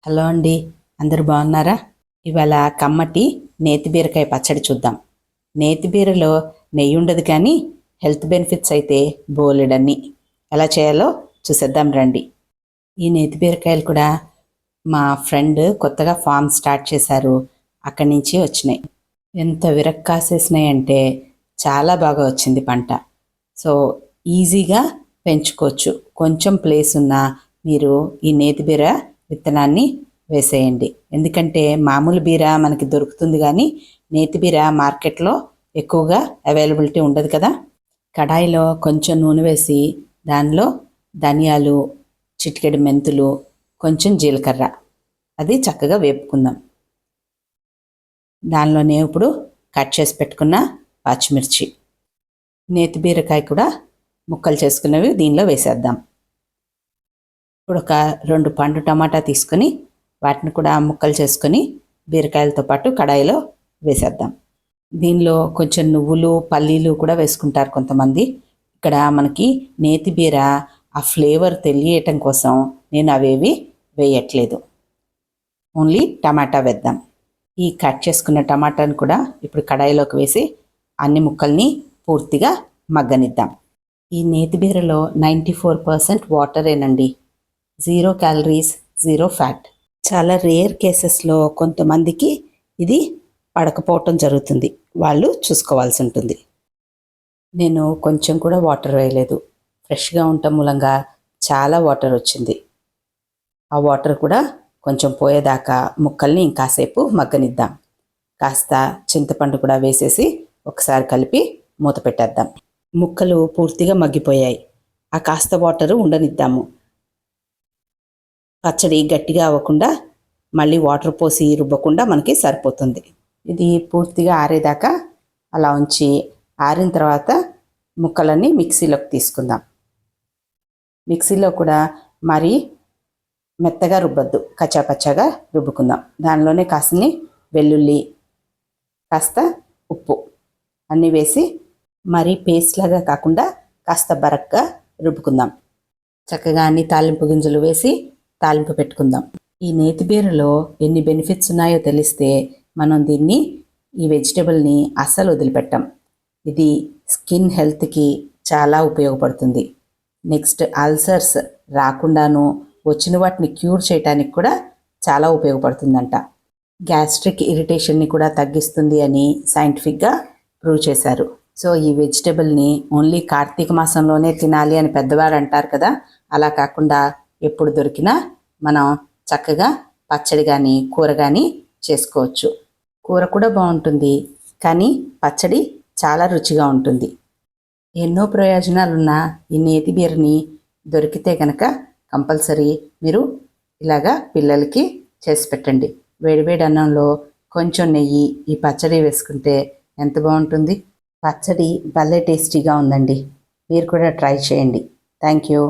Hello అండి, అందరూ బాగున్నారా? ఇవాళ కమ్మటి నేతి బీరకాయ పచ్చడి చూద్దాం. నేతి బీరలో నెయ్యి ఉండదు కానీ హెల్త్ బెనిఫిట్స్ అయితే బోలెడన్ని. ఎలా చేయాలో చూసేద్దాం రండి. ఈ నేతి బీరకాయలు కూడా మా ఫ్రెండ్ కొత్తగా ఫామ్ స్టార్ట్ చేశారు, అక్కడి నుంచి వచ్చినాయి. ఎంత విరక్కాసేసినాయి అంటే చాలా బాగా వచ్చింది పంట. సో ఈజీగా పెంచుకోవచ్చు. కొంచెం ప్లేస్ ఉన్నా మీరు ఈ నేతి బీర విత్తనాన్ని వేసేయండి. ఎందుకంటే మామూలు బీర మనకి దొరుకుతుంది కానీ నేతి బీర మార్కెట్లో ఎక్కువగా అవైలబిలిటీ ఉండదు కదా. కడాయిలో కొంచెం నూనె వేసి దానిలో ధనియాలు, చిటికెడు మెంతులు, కొంచెం జీలకర్ర అది చక్కగా వేపుకుందాం. దానిలోనే ఇప్పుడు కట్ చేసి పెట్టుకున్న పచ్చిమిర్చి, నేతి బీరకాయ కూడా ముక్కలు చేసుకున్నవి దీనిలో వేసేద్దాం. ఇప్పుడు ఒక 2 పండు టమాటా తీసుకొని వాటిని కూడా ముక్కలు చేసుకొని బీరకాయలతో పాటు కడాయిలో వేసేద్దాం. దీనిలో కొంచెం నువ్వులు, పల్లీలు కూడా వేసుకుంటారు కొంతమంది. ఇక్కడ మనకి నేతి బీర ఆ ఫ్లేవర్ తెలియటం కోసం నేను అవేవి వేయట్లేదు, ఓన్లీ టమాటా వేద్దాం. ఈ కట్ చేసుకున్న టమాటాను కూడా ఇప్పుడు కడాయిలోకి వేసి అన్ని ముక్కల్ని పూర్తిగా మగ్గనిద్దాం. ఈ నేతి బీరలో 94% వాటరేనండి. 0 క్యాలరీస్, 0 ఫ్యాట్. చాలా రేర్ కేసెస్లో కొంతమందికి ఇది పడకపోవటం జరుగుతుంది, వాళ్ళు చూసుకోవాల్సి ఉంటుంది. నేను కొంచెం కూడా వాటర్ వేయలేదు, ఫ్రెష్గా ఉండటం మూలంగా చాలా వాటర్ వచ్చింది. ఆ వాటర్ కూడా కొంచెం పోయేదాకా ముక్కల్ని ఇంకాసేపు మగ్గనిద్దాం. కాస్త చింతపండు కూడా వేసేసి ఒకసారి కలిపి మూత పెట్టేద్దాం. ముక్కలు పూర్తిగా మగ్గిపోయాయి, ఆ కాస్త వాటరు ఉండనిద్దాము. పచ్చడి గట్టిగా అవ్వకుండా మళ్ళీ వాటర్ పోసి రుబ్బకుండా మనకి సరిపోతుంది. ఇది పూర్తిగా ఆరేదాకా అలా ఉంచి ఆరిన తర్వాత ముక్కలన్నీ మిక్సీలోకి తీసుకుందాం. మిక్సీలో కూడా మరీ మెత్తగా రుబ్బద్దు, కచ్చాపచ్చాగా రుబ్బుకుందాం. దానిలోనే కాసిని వెల్లుల్లి, కాస్త ఉప్పు అన్నీ వేసి మరీ పేస్ట్ లాగా కాకుండా కాస్త బరక్గా రుబ్బుకుందాం. చక్కగా అన్ని తాలింపు గింజలు వేసి తాలింపు పెట్టుకుందాం. ఈ నేతి బీరలో ఎన్ని బెనిఫిట్స్ ఉన్నాయో తెలిస్తే మనం దీన్ని, ఈ వెజిటబుల్ని అస్సలు వదిలిపెట్టాం. ఇది స్కిన్ హెల్త్కి చాలా ఉపయోగపడుతుంది. నెక్స్ట్ అల్సర్స్ రాకుండాను వచ్చిన వాటిని క్యూర్ చేయడానికి కూడా చాలా ఉపయోగపడుతుందంట. గ్యాస్ట్రిక్ ఇరిటేషన్ని కూడా తగ్గిస్తుంది అని సైంటిఫిక్గా ప్రూవ్ చేశారు. సో ఈ వెజిటబుల్ని ఓన్లీ కార్తీక మాసంలోనే తినాలి అని పెద్దవారు అంటారు కదా, అలా కాకుండా ఎప్పుడు దొరికినా మనం చక్కగా పచ్చడి కానీ కూర కానీ చేసుకోవచ్చు. కూర కూడా బాగుంటుంది కానీ పచ్చడి చాలా రుచిగా ఉంటుంది. ఎన్నో ప్రయోజనాలున్న ఈ నేతి బీరని దొరికితే కనుక కంపల్సరీ మీరు ఇలాగా పిల్లలకి చేసి పెట్టండి. వేడివేడి అన్నంలో కొంచెం నెయ్యి, ఈ పచ్చడి వేసుకుంటే ఎంత బాగుంటుంది. పచ్చడి భలే టేస్టీగా ఉందండి, మీరు కూడా ట్రై చేయండి. Thank you.